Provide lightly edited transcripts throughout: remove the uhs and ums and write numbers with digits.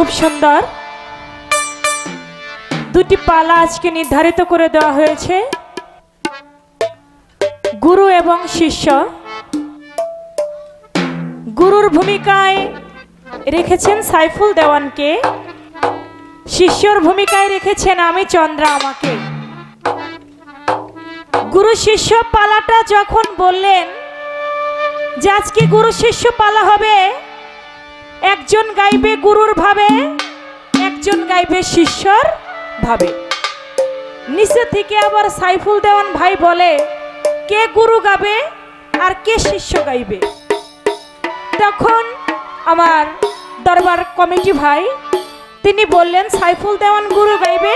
খুব সুন্দর দুটি পালা আজকে নির্ধারিত করে দেওয়া হয়েছে। গুরু এবং শিষ্য। গুরুর ভূমিকায় রেখেছেন সাইফুল দেওয়ানকে, শিষ্যর ভূমিকায় রেখেছেন আমি চন্দ্রা আমাকে। গুরু শিষ্য পালাটা যখন বললেন যে আজকে গুরু শিষ্য পালা হবে, একজন গাইবে গুরুর ভাবে, একজন গাইবে শিষ্যর ভাবে। নিচে থেকে আবার সাইফুল দেওয়ান ভাই বলে কে গুরু গাবে আর কে শিষ্য গাইবে। তখন আমার দরবার কমিটি ভাই তিনি বললেন সাইফুল দেওয়ান গুরু গাইবে,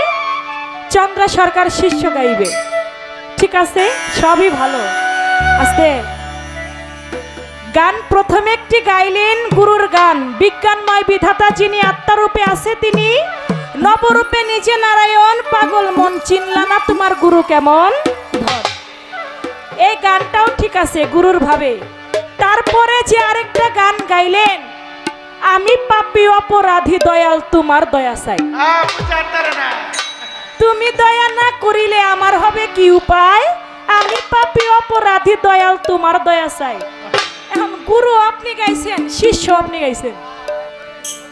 চন্দ্রা সরকার শিষ্য গাইবে। ঠিক আছে, সবই ভালো আছে। গান প্রথমে একটি গাইলেন গুরুর গান, বিজ্ঞানময় বিধাতা যিনি আত্মারূপে আছে তিনি, নবরূপে নিজে নারায়ণ, পাগল মন চিনলা না তোমার গুরু কেমন ধর। এই গানটাও ঠিক আছে গুরুর ভাবে। তারপরে যে আরেকটা গান গাইলেন, আমি পাপী অপরাধী দয়াল তোমার দয়া চাই, তুমি দয়া না করিলে আমার হবে কি উপায়, আমি পাপী অপরাধী দয়াল তোমার দয়া চাই। এখন গুরু আপনি গাইছেন, শিষ্য আপনি গাইছেন,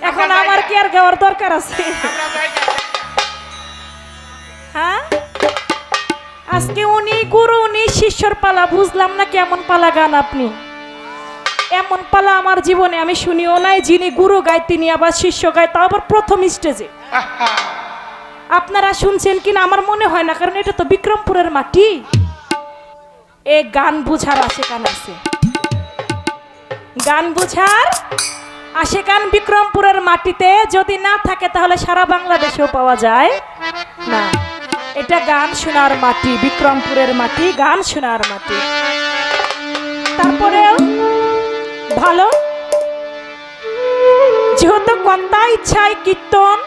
এখন আমার কি আর গাওয়ার দরকার আছে? হ্যাঁ, আজকে উনি গুরু উনি শিষ্যর পালা, বুঝলাম না কেমন পালা গান আপনি। এমন পালা আমার জীবনে আমি শুনিও নাই, যিনি গুরু গায় তিনি আবার শিষ্য গায়, তাও আবার প্রথম স্টেজে। আপনারা শুনছেন কিনা আমার মনে হয় না, কারণ এটা তো বিক্রমপুরের মাটি। এ গান বুঝার আশেকান আছে, গান বুঝার আশেকান বিক্রমপুরের মাটিতে যদি না থাকে তাহলে সারা বাংলাদেশেও পাওয়া যায় না। এটা গান শোনার মাটি, বিক্রমপুরের মাটি, গান শোনার মাটি। তারপরেও ভালো, যেহেতু কর্তা ইচ্ছায় কীর্তন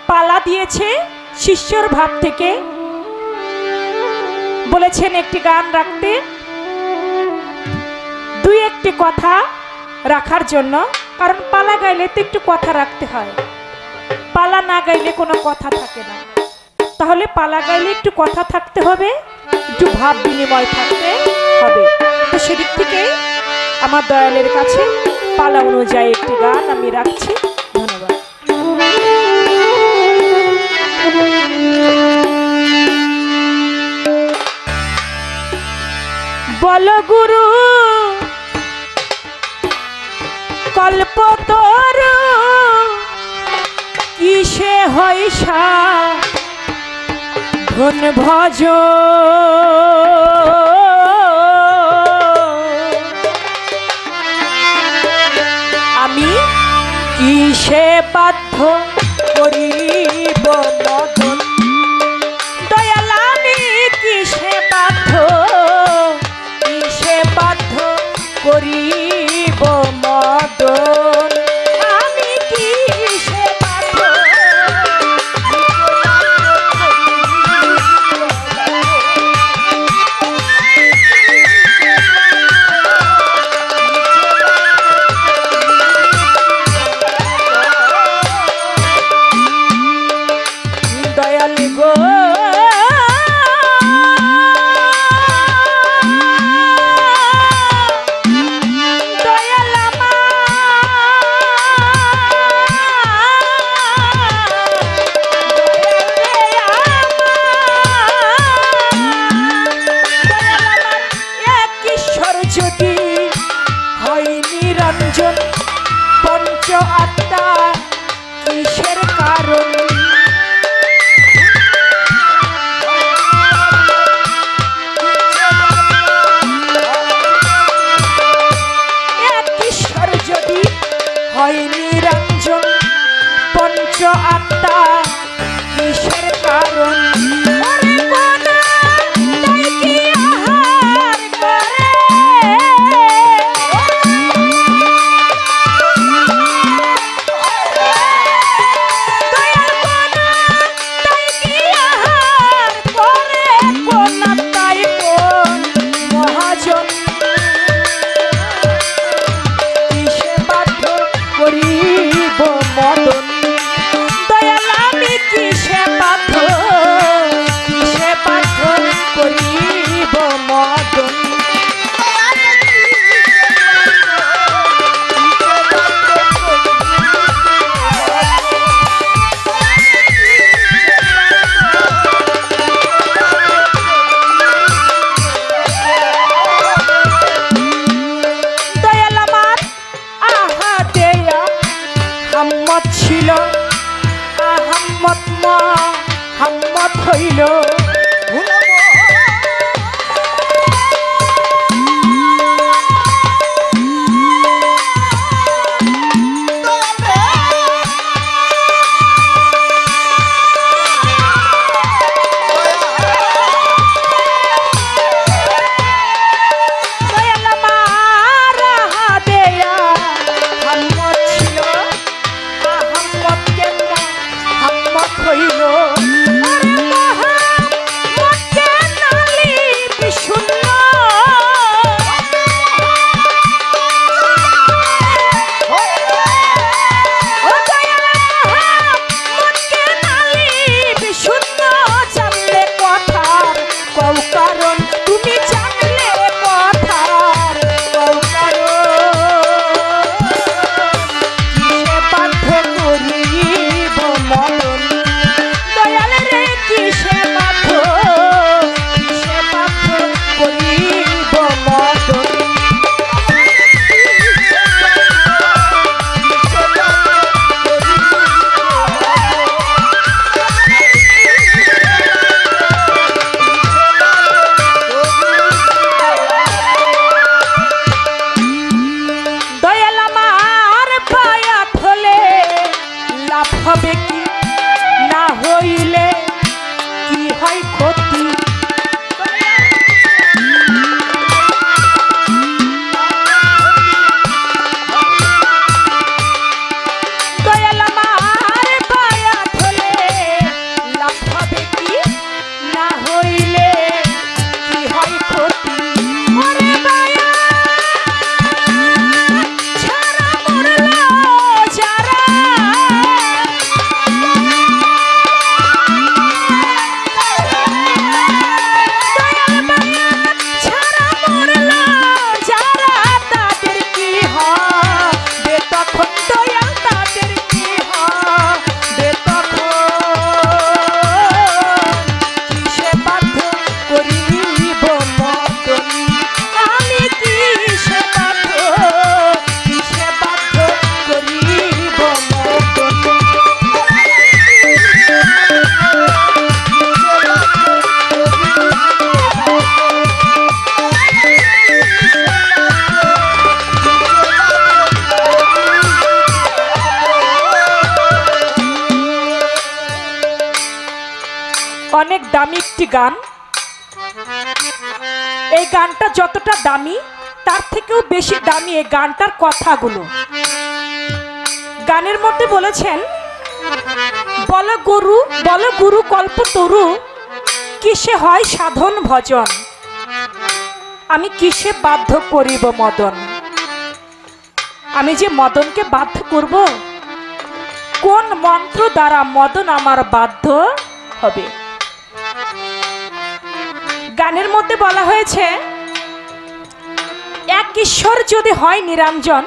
পালা দিয়েছে শিষ্যর ভাব থেকে, বলেছেন একটি গান রাখতে, দুই একটি কথা রাখার জন্য, কারণ পালা গাইলে তো একটু কথা রাখতে হয়, পালা না গাইলে কোনো কথা থাকে না। তাহলে পালা গাইলে একটু কথা থাকতে হবে, একটু ভাব বিনিময় থাকতে হবে। তো সেদিক থেকে আমার দয়ালের কাছে পালা অনুযায়ী একটি গান আমি রাখছি। ধন্যবাদ। বল গুরু কল্পতরু কিসে হয় সাধন ভজ, আমি কিসে বাধ্য করিব মদন, দয়াল আমি কিসে বাধ্য, কিসে বাধ্য করিব মদন, আমি কিসে বাধ্য। দয়াল গো পঞ্চ আত্মা কিসের কারণ, ঈশ্বর যদি হয় নিরঞ্জন, পঞ্চ আত্মা কিসের কারণ, করি করিব মদন দয়াল আমি কিসে বাধ্য করিব মদন ছিল আহাম্মদ হাম্মদ হইল হবে কি না হইলে কি হয় ক্ষতি দয়াল আমার পায়া ধরে লাভ হবে কি না হইলে কি হয় ক্ষতি ওরে বায়া ছাড়া মরলো যারা অনেক দামি একটি গান। এই গানটা যতটা দামি তার থেকেও বেশি দামি এই গানটার কথাগুলো। গানের মধ্যে বলেছেন, বল গুরু কল্পতরু কিসে হয় সাধন ভজন, আমি কিসে বাধ্য করিব মদন। আমি যে মদনকে বাধ্য করব, কোন মন্ত্র দ্বারা মদন আমার বাধ্য হবে। গানের মধ্যে বলা হয়েছে, এক ঈশ্বর যদি হয় নিরঞ্জন,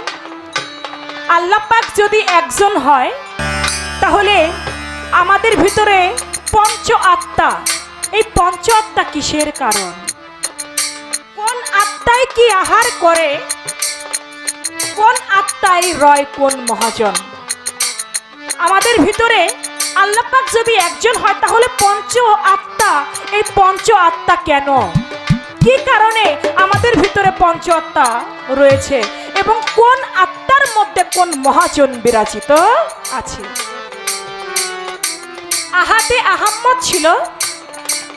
আল্লাহ পাক যদি একজন হয়, তাহলে আমাদের ভিতরে পঞ্চ আত্মা, এই পঞ্চ আত্মা কিসের কারণ? কোন আত্মায় কি আহার করে, কোন আত্মায় রয় কোন মহাজন। আমাদের ভিতরে আল্লাহ পাক যদি একজন হয়, তাহলে পঞ্চ আত্মা, এই পঞ্চ আত্মা কেন, কি কারণে আমাদের ভিতরে পঞ্চ আত্মা রয়েছে এবং কোন আত্মার মধ্যে কোন মহাজন বিরাজিত আছে। আহাতে আহাম্মদ ছিল,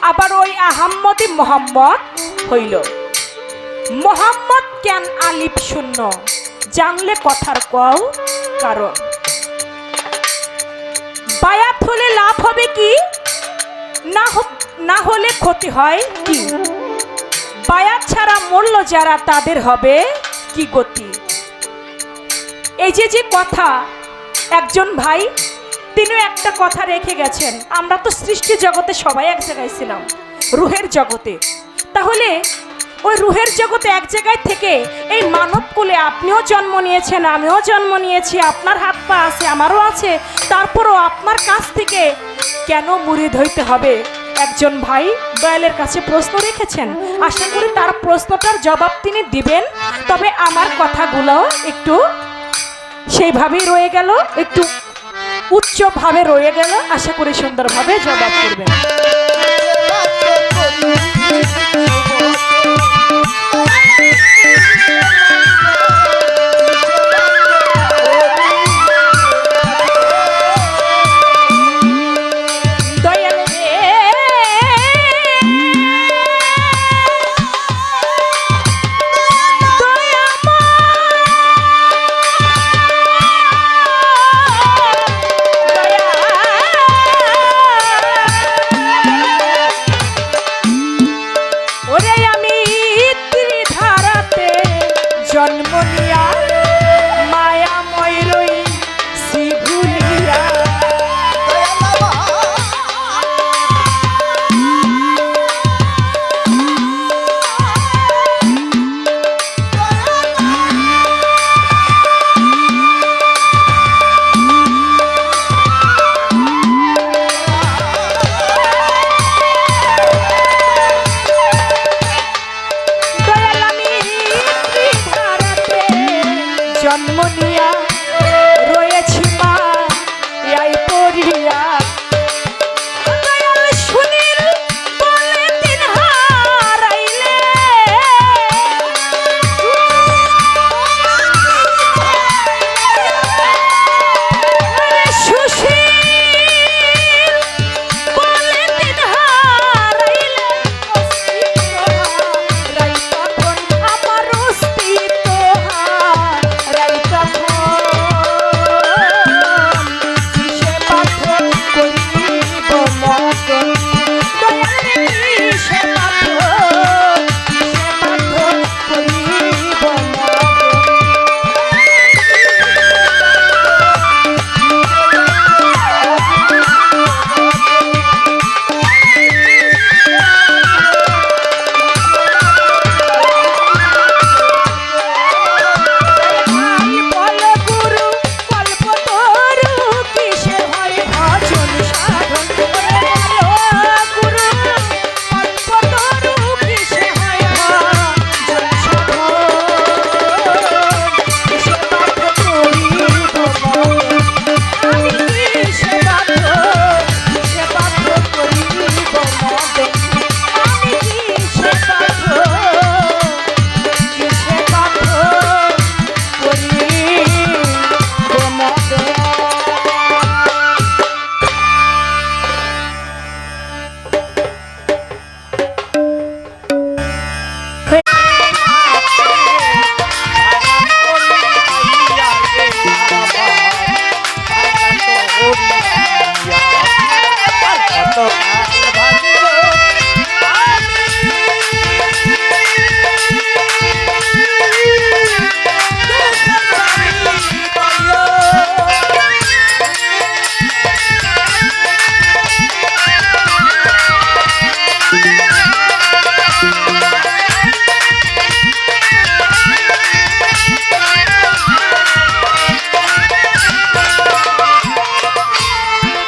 আবার ওই আহাম্মদই মোহাম্মদ হইল। মোহাম্মদ কেন আলিফ শূন্য, জানলে কথার কও কারণ। বায়াত হলে লাভ হবে কি, না হলে ক্ষতি হয় কি। বায়াত ছাড়া মূল্য যারা, তাদের হবে কি গতি। এই যে কথা, একজন ভাই তিনি একটা কথা রেখে গেছেন, আমরা তো সৃষ্টি জগতে সবাই এক জায়গায় ছিলাম, রুহের জগতে। তাহলে ওই রুহের জগতে এক জায়গায় থেকে এই মানব কুলে আপনিও জন্ম নিয়েছেন, আমিও জন্ম নিয়েছি, আপনার হাত পা আছে, আমারও আছে, তারপরও আপনার কাছ থেকে কেন মুরিদ হইতে হবে? একজন ভাই দয়ালের কাছে প্রশ্ন রেখেছেন, আশা করি তার প্রশ্নটার জবাব তিনি দিবেন। তবে আমার কথাগুলো একটু সেইভাবেই রয়ে গেল, একটু উচ্চভাবে রয়ে গেল, আশা করি সুন্দরভাবে জবাব করবেন। জন্ম নিয়া রয়েছি মা এই পড়িয়া, সুনীল বলে দিন হারাইলে, সুশীল বলে দিন হারাইলে, তখন আমার অস্তিত্ব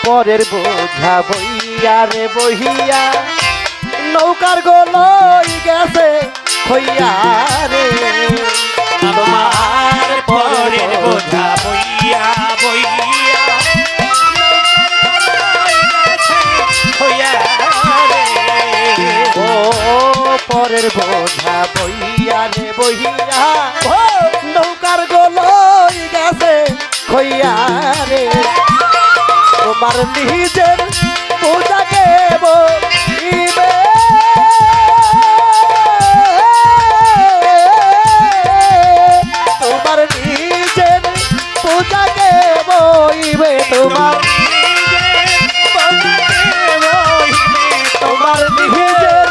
পরের বোঝা বইয়া রে বহিয়া, নৌকার গোলই গেছে হইয়া রে, তোমার পরের বোঝা বইয়া বইয়া হইয়া রে, ও পরের বোঝা বইয়া রে বহিয়া, নৌকার গোলই গেছে হইয়া রে, তোমার নিজের পূজাকে বইবে, তোমার নিজের পূজাকে বইবে, তোমার তোমার নিজের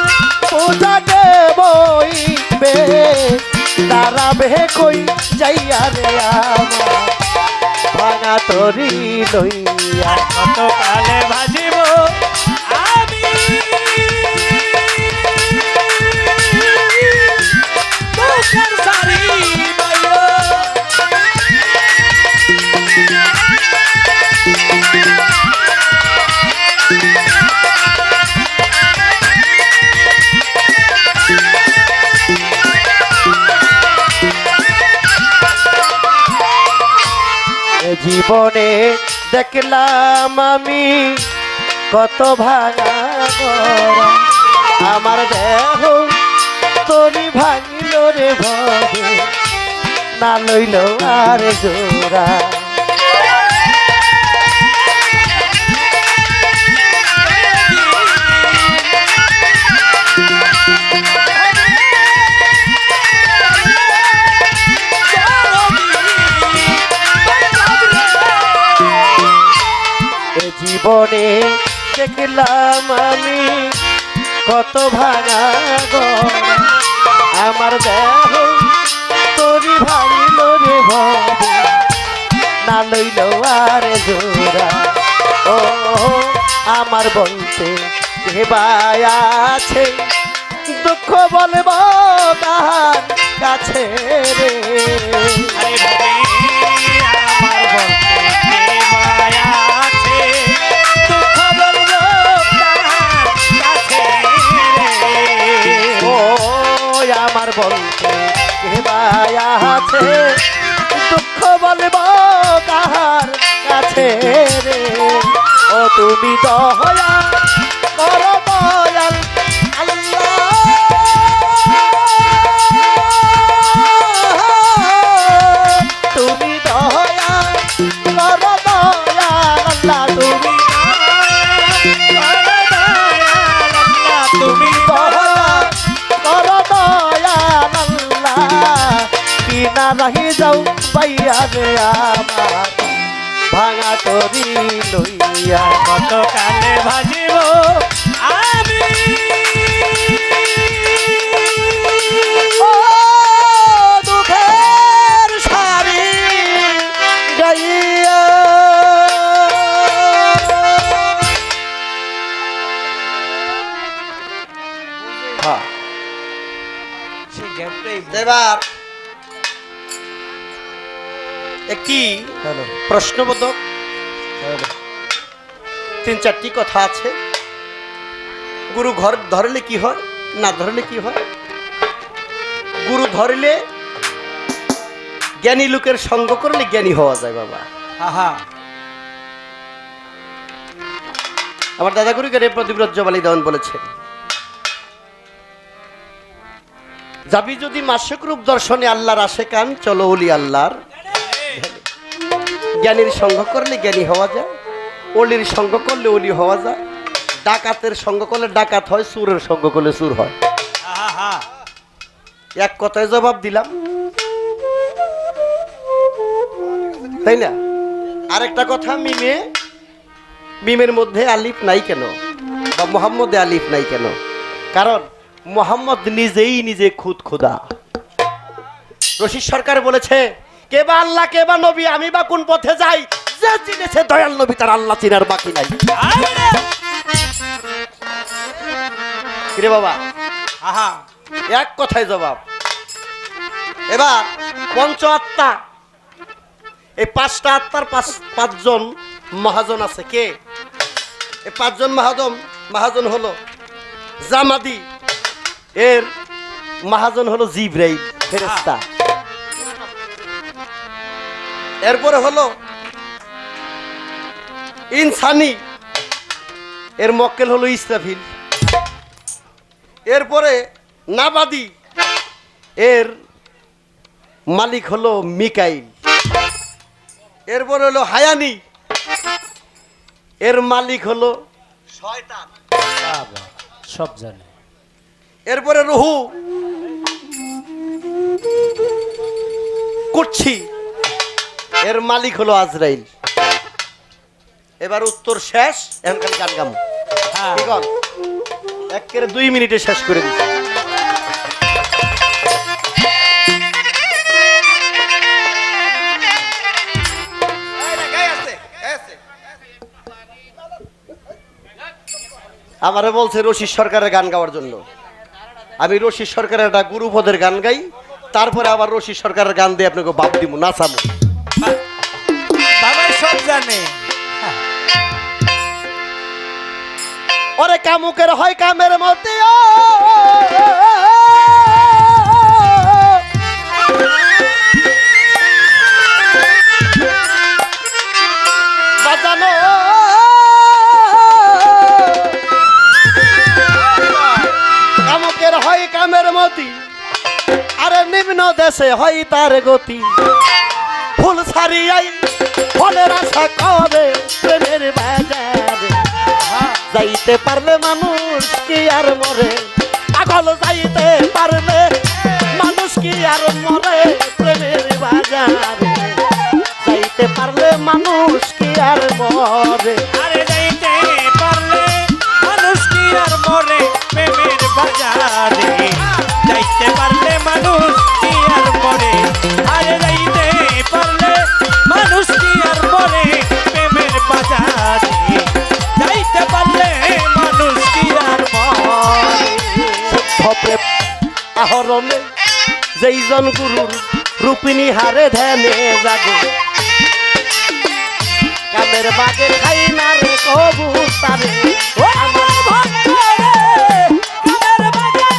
পূজাকে বইবে, তারা বে কই যাইয়া রে আমার ভাঙা ভাঙা তরি লইয়া কত কালে ভাজিব আমি দুঃখের সারি বাইয়া। এ জীবনে দেখলাম আমি কত ভাঙা গড়া, আমার দেহ তরি ভাঙিল রে ভবে, না লইল আর জোড়া। এ জীবনে দেখলাম আমি কত ভাঙা গড়া, আমার দেহ তরি ভাঙিল রে ভবে, না লইল আর জোড়া। ও আমার বলতে ভেবায় আছে, দুঃখ বলব তাহার কাছে রে। আরে ভাবি আমার বলতে কে মায়া আছে, দুঃখ বলবো তার কাছে রে। ও আমার বলতে ভেবায় আছে, দুঃখ বলব তাহার কাছে রে। ও তুমি দয়া করো দয়াল আল্লাহ, তুমি দয়া করো দয়াল আল্লাহ, তুমি তুমি দয়া করো দয়াল আল্লাহ, বিনা রাহি যাও বাইয়া রে আমার ভাঙা তরি লইয়া। কত কালে ভাজিব আমি ও দুঃখের সারি গাইয়া, হ্যাঁ এবার একটি প্রশ্নবোধক তিন চারটি কথা আছে। গুরু ঘর ধরলে কি হয়, না ধরলে কি হয়। গুরু ধরলে জ্ঞানী লোকের সঙ্গ করলে জ্ঞানী হওয়া যায় বাবা। আহা আমার দাদা গুরুকে প্রদীপ রজ্জবালী দেওয়ান বলেছেন, যাবি যদি মাসিক রূপ দর্শনে আল্লাহর আশেকান, চলো ওলি আল্লাহর। জ্ঞানীর সঙ্গ করলে জ্ঞানী হওয়া যায়, অলির সঙ্গ করলে অলি হওয়া যায়, ডাকাতের সঙ্গ করলে ডাকাত হয়, সুরের সঙ্গ করলে সুর হয়। আহা এক কথায় জবাব দিলাম, তাই না? আরেকটা কথা, মিমের মধ্যে আলিফ নাই কেন, বা মোহাম্মদে আলিফ নাই কেন? কারণ মোহাম্মদ নিজেই নিজে খুদ খোদা। রশিদ সরকার বলেছে, কে বা আল্লাহ কে বা নবী, আমি বা কোন পথে যাই, যে চিনেছে দয়াল নবী তার আল্লাহ চিনার বাকি নাই। কিরে বাবা, আহা এক কথায় জবাব। এবার পঞ্চ আত্মা, এই পাঁচটা আত্মার পাঁচজন মহাজন আছে। কে এই পাঁচজন মহাজন হলো জামাদি, এর মহাজন হলো জিবরাইল ফেরেশতা, এরপরে হলো ইনসানি, এর মক্কেল হলো ইসরাফিল, এরপরে নাবাদি, এর মালিক হলো মিকাইল, এরপরে হলো হায়ানি, এর মালিক হলো শয়তান, সব জানে। এরপরে রুহু কুচ্ছি, এর মালিক হলো আজরাইল। এবার উত্তর শেষ, এখানকার গান গামু ঠিক আছে? একেবারে 2 মিনিটে শেষ করে দিচ্ছি। আমারে বলছে রশিদ সরকারের গান গাওয়ার জন্য। আমি রশিদ সরকারের একটা গুরুপদের গান গাই, তারপরে আবার রশিদ সরকারের গান দিয়ে আপনাকে বাপ দিব, নাচাবো। বাবা সব জানে। ওরে কামুকের হয় কামের মতে বাজানো কামুকের হয় কামের মতি, আরে নিম্ন দেশে হয় তার গতি। ফুল ছাড়িয়াই ফলের আশা করে প্রেমের বাজারে, যাইতে পারলে মানুষ কি আর মরে, পাগল যাইতে পারলে মানুষ কি আর মরে প্রেমের বাজারে, যাইতে পারলে মানুষ কি আর মরে। আরে যাইতে পারলে মানুষ কি আর মরে প্রেমের বাজারে, যাইতে পারলে মানুষ কি আর মরে, আরে যাইতে পারলে মানুষ কি আর মরে প্রেমের বাজারে, যাইতে পারলে মানুষ কি আর মরে। প্রেম আহরণে যেইজন গুরুর রূপিণী হারে ধ্যানে জাগে, কামের বাগে খাই না রে কবুতারে, ও আমার ভক্ত রে, কামের বাগে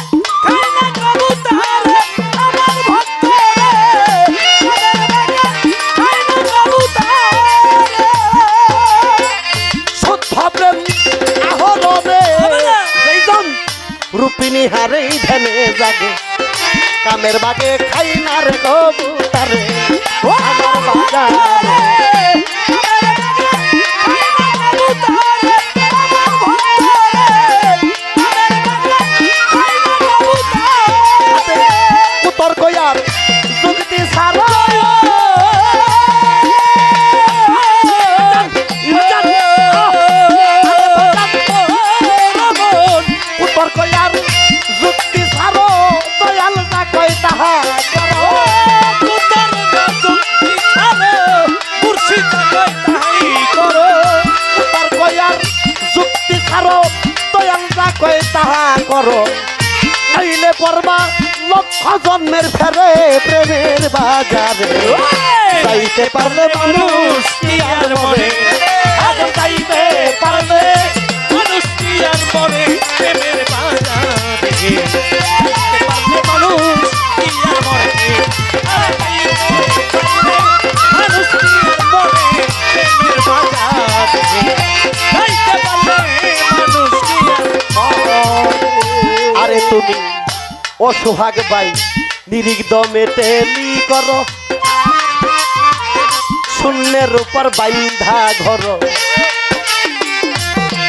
খাই না কবুতরে, আমার ভক্ত রে, কামের বাগে খাই না কবুতরে। শুদ্ধ প্রেম আহরণে যেইজন রূপিণী হারে ধ্যানে জাগে, কামের বাগে খাই না রে কবুতারে, ও আমার বাজারে। উত্তর কয়ার যুক্তি সারা উত্তর কয়ার যুক্তি সারো, দয়াল যা কয় তাহা করো। উত্তর কয়ার যুক্তি সারো, দয়াল যা কয় তাহা করো, নাইলে পড়বা লক্ষ জন্মের ফেরে প্রেমের বাজারে, যাইতে পারলে মানুষ কি আর মরে, আগে যাইতে পারলে মানুষ কি আর মরে প্রেমের বাজারে, যাইতে পারলে মানুষ কি আর মরে, আরে যাইতে পারলে মানুষ কি আর মরে প্রেমের বাজারে, যাইতে পারলে মানুষ কি আর মরে। আরে তুমি অসুহাগ পাই নিরিক দমে তেলি করো, শূন্যের উপর বাইন্ধা ঘর,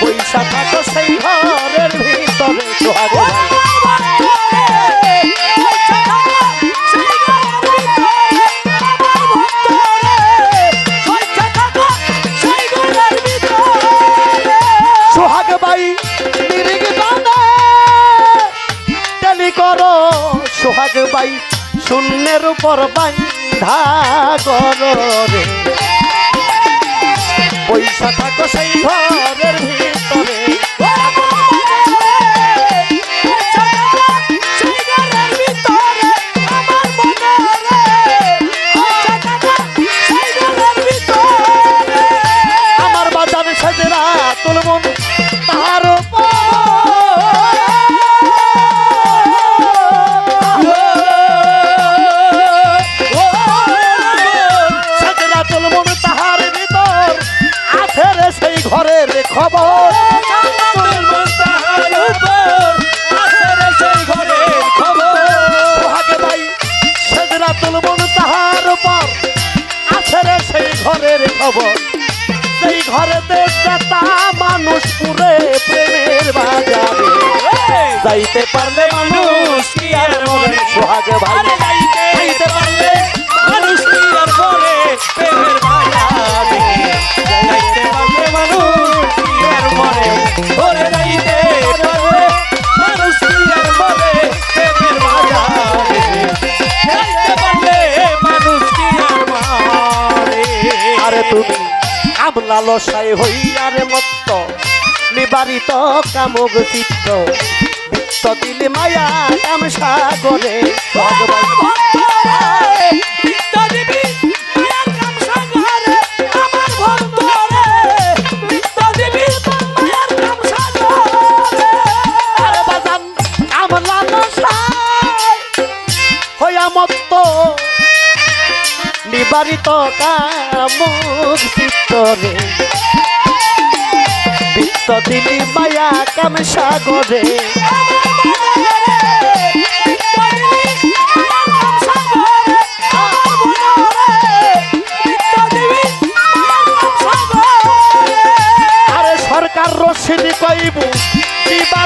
পয়সা থাকো সেই ঘরের ভিতরে সোহাগ ভাই। সোহাগ বাই নিরিক দমে তেলি করো, সোহাগ বাই শূন্যের উপর বাইন্ধা ঘর রে, পয়সা থাকো সেই ঘরের ভিতরে। আমার বাজার সাজেরা তুলমন তাহার সাজেরা তুলমন তাহার ভিতর আছে রে সেই ঘরের খবর। সোহাগে ভাই সাজেরা তুলমন তাহার উপর আছে রে সেই ঘরের খবর, সেই ঘরেতে তা মানুষ পুরে প্রেমের বাজারে, যাইতে পারলে মানুষ কি আর মরে। সোহাগ ভাই যাইতে পারলে মানুষ কি আর মরে প্রেমের বাজারে, যাইতে পারলে মানুষ কি আর মরে, ওরে যাইতে পারলে মানুষ কি আর মরে প্রেমের বাজারে, যাইতে পারলে মানুষ কি আর মরে। আরে তুমি আমলা লসাই হইয়ারে মত্ত নিবারিত কামক চিত্ত বৃত্ত দিলে মায়া কাম সাগরে আরে বাজান কামলা নশায় হইয়া মত্ত নিবারিত কামক চিত্তরে বৃত্ত দিলি মায়া কাম সাগরে আরে সরকার রশিদি কইব দিবা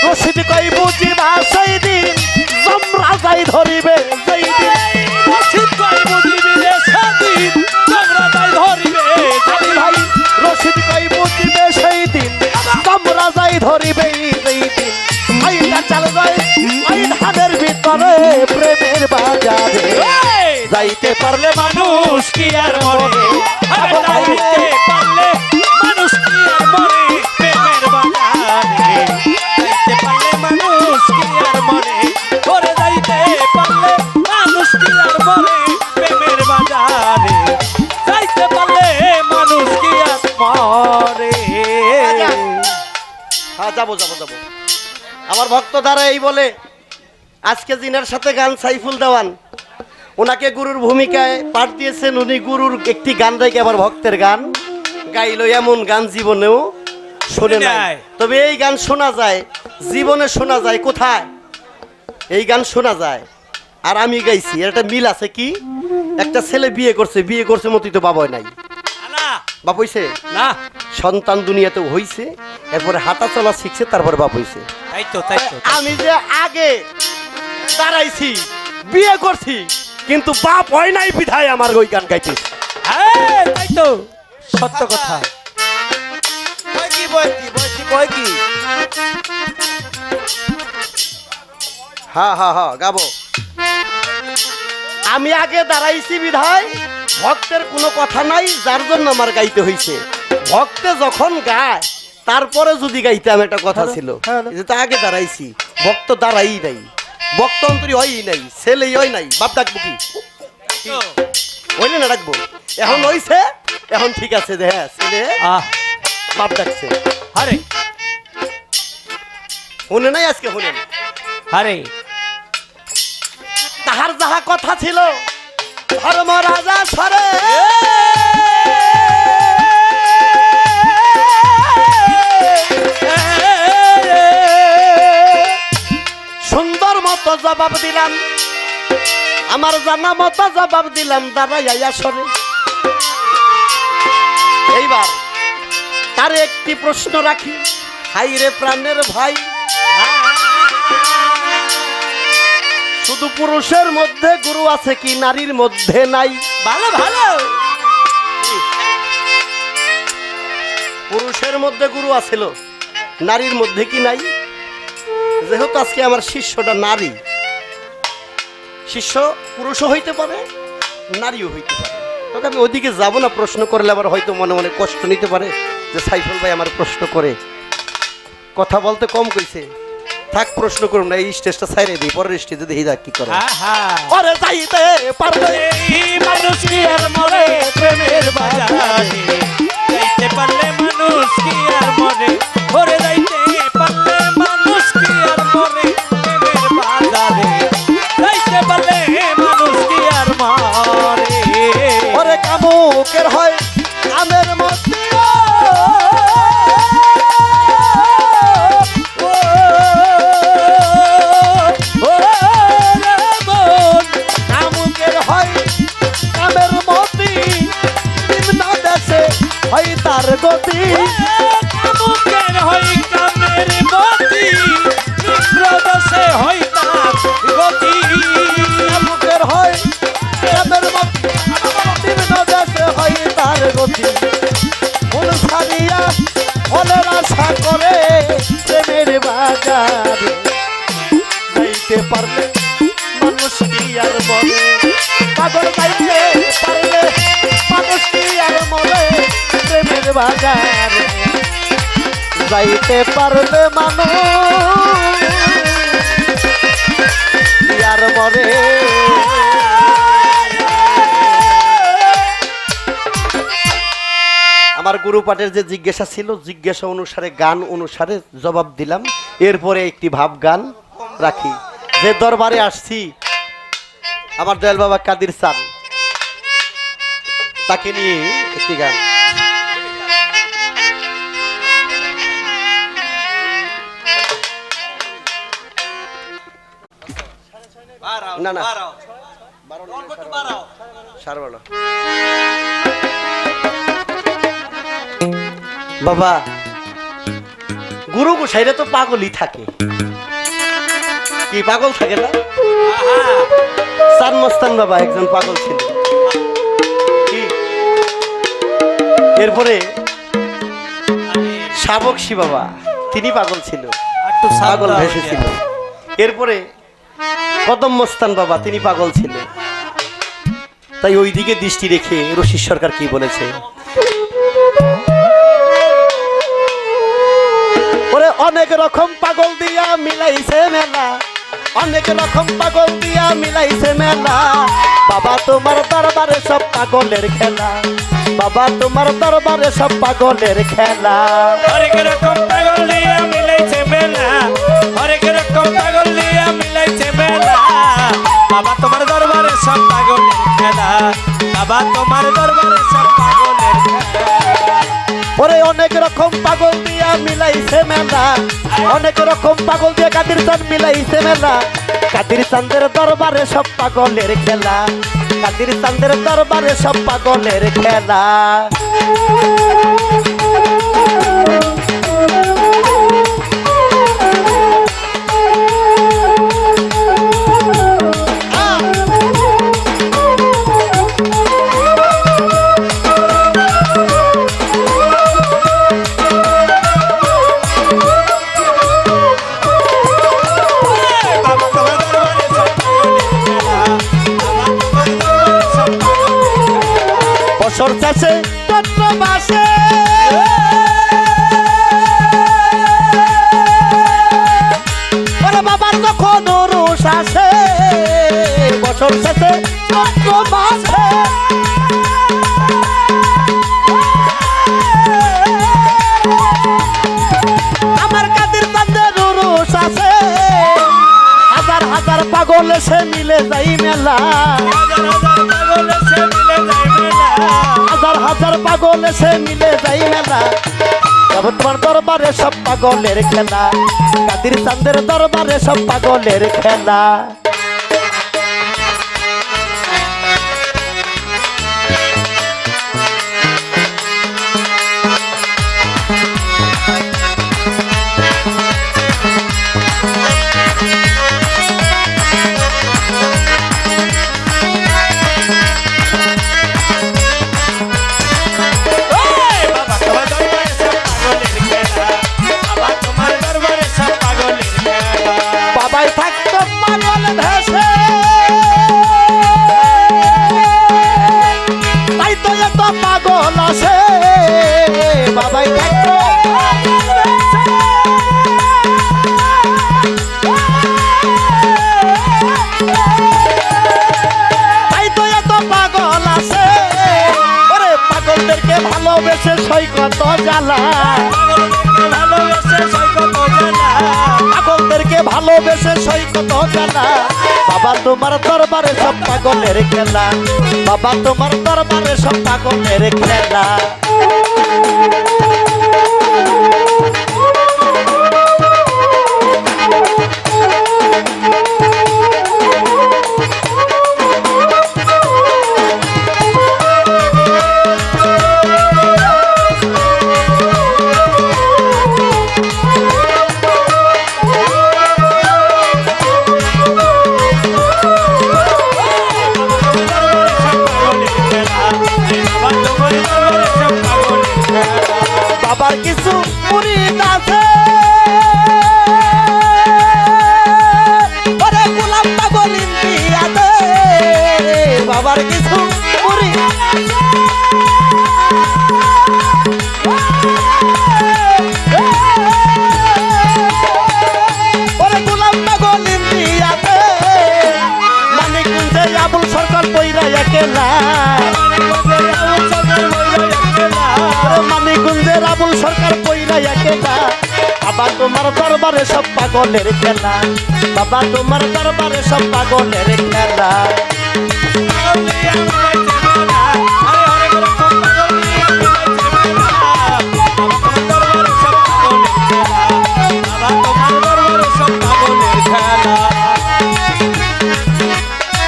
রশিদি কইব দিবা সেই দিন জমরা যাই ধরিবে সেই দিন ভাই রশিদি কইব দিবে সেই দিন জমরা যাই ধরিবে সেই দিন আইটা চাল যায় আই ধানের ভিতরে প্রেমের বাজারে যাইতে পারলে মানুষ কি আর মরে আরে যাইতে পারলে মানুষ কি আর মরে প্রেমের বাজারে যাইতে পারলে মানুষ কি আর মরে ওরে যাইতে পারলে মানুষ কি আর মরে প্রেমের বাজারে যাইতে পারলে মানুষ কি আর মরে হ্যাঁ যাবো যাবো যাবো আমার ভক্ত দ্বারা এই বলে আজকে জিনার সাথে গান সাইফুল দেওয়ান ওনাকে গুরুর ভূমিকায় পাঠ দিয়েছেন উনি গুরুর একটি গান রেখে আবার ভক্তের গান গাইলো এমন গান জীবনেও শোনে নাই তবে এই গান শোনা যায় জীবনে শোনা যায় কোথায় এই গান শোনা যায় আর আমি গাইছি এর একটা মিল আছে কি একটা ছেলে বিয়ে করছে মতই তো বাবা নাই না বাপ হইছে না সন্তান দুনিয়াতে হইছে এরপরে হাঁটা চলা শিখছে তারপরে বাপ হইছে তাই তো আমি যে আগে দাঁড়াইছি বিয়ে করছি কিন্তু বাপ হয় নাই বিধায় আমার ওই গান গাইতে হ্যাঁ তাই তো সত্য কথা হ্যাঁ হ্যাঁ হ্যাঁ গাবো আমি আগে দাঁড়াইছি বিধায় ভক্তের কোনো কথা নাই যার জন্য আমার গাইতে হইছে ভক্তে যখন গায় তারপরে যদি গাইতাম একটা কথা ছিল যে তো আগে দাঁড়াইছি ভক্ত দাঁড়াই নাই ভক্ত অন্তরী হয়ই নাই ছেলেই হয় নাই বাপ ডাকবো কি হইলে না ডাকবো এখন হইছে এখন ঠিক আছে যে হ্যাঁ ছেলে বাপ ডাকছে আরে শুনে নাই আজকে শুনেন আরে তাহার যাহা কথা ছিল ধর্ম রাজা সরে সুন্দর মতো জবাব দিলাম আমার জানা মতো জবাব দিলাম দাঁড়াইয়া সরে এইবার তার একটি প্রশ্ন রাখি হাই রে প্রাণের ভাই শুধু পুরুষের মধ্যে গুরু আছে কি নারীর মধ্যে নাই ভালো ভালো পুরুষের মধ্যে গুরু আছিল নারীর মধ্যে কি নাই যেহেতু আজকে আমার শিষ্যটা নারী শিষ্য পুরুষও হইতে পারে নারীও হইতে পারে তবে আমি ওদিকে যাব না প্রশ্ন করলে আবার হয়তো মনে মনে কষ্ট নিতে পারে যে সাইফুল ভাই আমার প্রশ্ন করে কথা বলতে কম কইছে থাক প্রশ্ন করুন না এই স্টেজটা ছাইরে দিই পরের স্টেজে দেখি যাক কি করে আরে যাইতে পারবে মানুষ কি আর মরে প্রেমের বাজারে যাইতে পারলে মানুষ কি আর মরে ওরে যাইতে পারলে মানুষ কি আর মরে প্রেমের বাজারে যাইতে পারলে মানুষ কি আর মরে ওরে কামুকের হয় আমের মধ্যে কামুকের হয় কামের মতি নিম্ন দেশে হয় তার গতি কামুকের হয় কামের মতি নিম্নদশে হয় তার গতি কামুকের হয় কামের মতি নিম্ন দেশে হয় তার গতি ফুল ছাড়িয়া ফলের আশা করে প্রেমের বাজারে যাইতে পারলে মানুষ কি আর বলে পাগল যাইতে পারলে মানুষ কি আর মরে প্রেমের বাজারে যাইতে পারলে মানুষ কি আর মরে আমার গুরু পাঠের যে জিজ্ঞাসা ছিল জিজ্ঞাসা অনুসারে গান অনুসারে জবাব দিলাম এরপরে একটি ভাব গান রাখি যে দরবারে আসছি আমার দয়াল বাবা কাদির চান তাকে নিয়ে একটি গান না না সাড়ে 12 বাবা গুরু গোসাইরা তো পাগলই থাকে কি পাগল থাকে না সান মস্তান বাবা একজন পাগল ছিল কি এরপরে শাবকশী বাবা তিনি পাগল ছিল পাগল ভেসেছিল এরপরে কদম মস্তান বাবা তিনি পাগল ছিল তাই ওই দিকে দৃষ্টি রেখে রশিদ সরকার কি বলেছে ওরে অনেক রকম পাগল দিয়া মিলাইছে মেলা অনেক রকম পাগল দিয়া মিলাইছে মেলা বাবা তোমার দরবারে সব পাগলের খেলা বাবা তোমার দরবারে সব পাগলের খেলা অনেক রকম পাগল দিয়া মিলাইছে মেলা অনেক রকম পাগল দিয়া মিলাইছে মেলা বাবা তোমার দরবারে সব পাগলের খেলা বাবা তোমার দরবারে সব পাগলের খেলা ওরে অনেক রকম পাগল দিয়া মিলাইছে মেলা অনেক রকম পাগল দিয়া কাদির চাঁদ মিলাইছে মেলা কাদির চাঁদের দরবারে সব পাগলের খেলা কাদির চাঁদের দরবারে সব পাগলের খেলা বছর শেষে চৈত্র মাসে ওরে বাবার যখন রোষ আসে বছর শেষে চৈত্র মাসে আমার কাদের চাঁদের রোষ আসে হাজার হাজার পাগল এসে মিলে যাই মেলা হাজার হাজার পাগল এসে মিলে যাই মেলা তোমার দরবারে সব পাগলের খেলা কাদির চাঁদের দরবারে সব পাগলের খেলা বাবাই থাকতো পাগল ভেসে তাই তো এত পাগল আসে বাবাই থাকতো তাই তো এত পাগল আসে ওরে পাগলদেরকে ভালোবেসে সৈকত জ্বালা পাগলদেরকে ভালোবেসে সৈকত জানা বাবা তোমার দরবারে সব পাগলের খেলা বাবা তোমার দরবারে সব পাগলের খেলা বাবা তোমার দরবারে সব একলা মানিকগঞ্জের আবুল সরকার কইরা একলা বাবা তোমার দরবারে সব পাগলের খেলা বাবা তোমার দরবারে সব পাগলের খেলা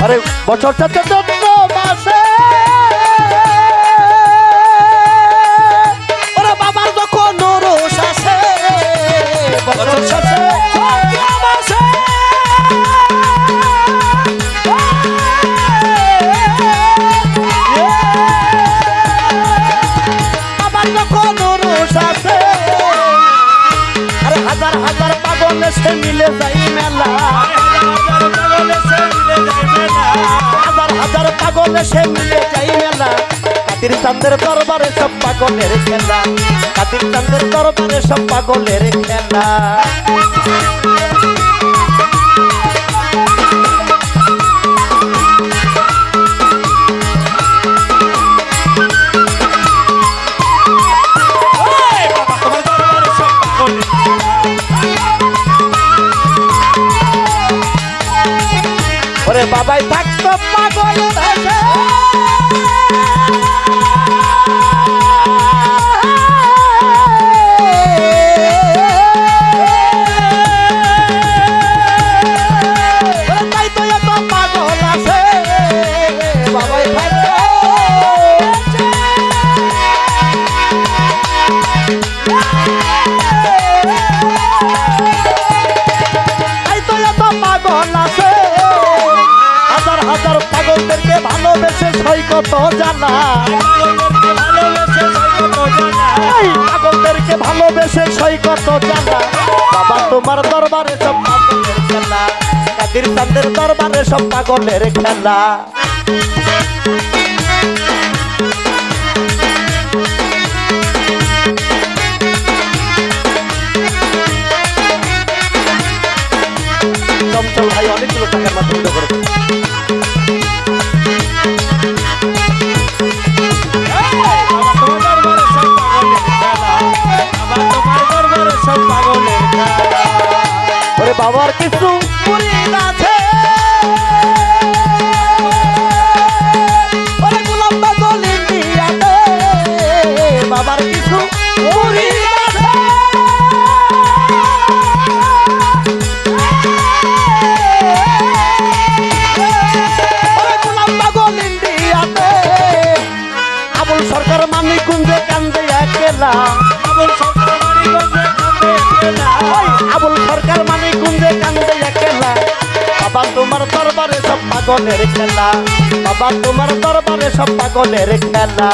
আরে বছর চন্দ্র মাসে ওরে বাবার যখন রোষ আসে বছর শেষে বাবার যখন রোষ আসে আরে হাজার হাজার পাগল সে মিলে যাই মেলা হাজার হাজার পাগল সে মিলে যাই মেলা কাদির চাঁদের দরবারে সব পাগলের খেলা কাদির চাঁদের দরবারে সব পাগলের খেলা ওরে বাবাই থাকতো পাগল দেশে তাই তো এত পাগল আছে বাবাই থাকতো তাই তো এত পাগল আছে হাজার হাজার পাগলদেরকে ভালোবেসে সই কত জানা পাগলদেরকে ভালোবেসে সই কত জানা বাবা তোমার দরবারে সব পাগলের খেলা কাদির চাঁদের দরবারে সব পাগলের খেলা চঞ্চল ভাই অনেকগুলো টাকার মাধ্যমে করেছে ওরে বাবার কিছু মুরিদ আছে ওরে গোলাম পাগল ইন্ডিয়াতে বাবার কিছু মুরিদ আছে ওরে গোলাম পাগল ইন্ডিয়াতে আবুল সরকার মানিকগঞ্জে কান্দে একলা আবুল সরকার মানিকগঞ্জে কান্দে একলা বাবা তোমার দরবারে সব পাগলের খেলা বাবা তোমার দরবারে সব পাগলের খেলা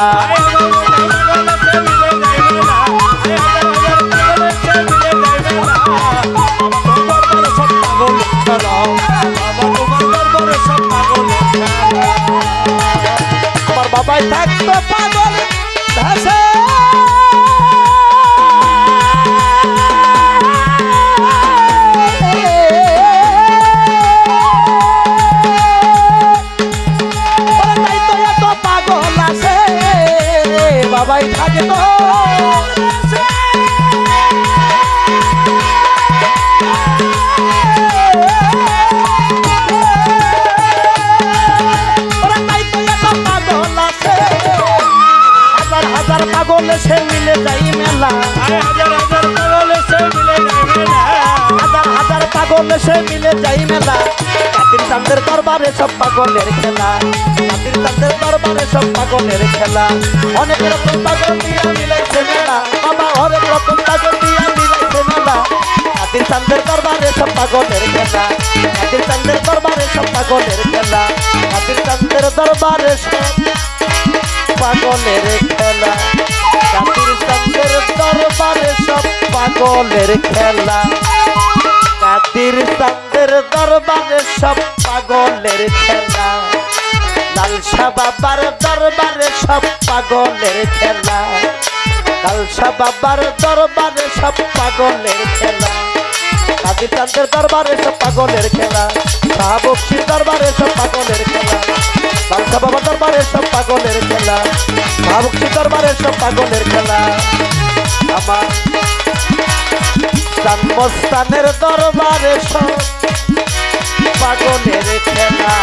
আমার বাবাই থাকতো পাগল ভাসে পাগল আছে বাবাই থাকে তো পাগল আছে হাজার হাজার পাগল সে মিলে যাই মেলা হাজার হাজার পাগল সে মিলে যাই মেলা কাদির চাঁদের দরবারে সব পাগলের খেলা কাদির চাঁদের দরবারে সব পাগলের খেলা অনেক রকম পাগল দিয়া মিলাইছে মেলা বাবা অনেক রকম পাগল দিয়া মিলাইছে মেলা কাদির চাঁদের দরবারে সব পাগলের খেলা কাদির চাঁদের দরবারে সব পাগলের খেলা কাদির চাঁদের দরবারে সব পাগলের খেলা কাদির চাঁদের দরবারে সব পাগলের খেলা কাদির চাঁদের দরবারে সব পাগলের খেলা লালসা বাবার দরবারে সব পাগলের খেলা লালসা বাবার দরবারে সব পাগলের খেলা কাদির চাঁদের দরবারে সব পাগলের খেলা শাহ বক্সির দরবারে সব পাগলের খেলা লালসা বাবার দরবারে খেলা ভাবুকছি দরবারের সব পাগলের খেলা আমার জন্মস্থানের দরবারে সব পাগলের খেলা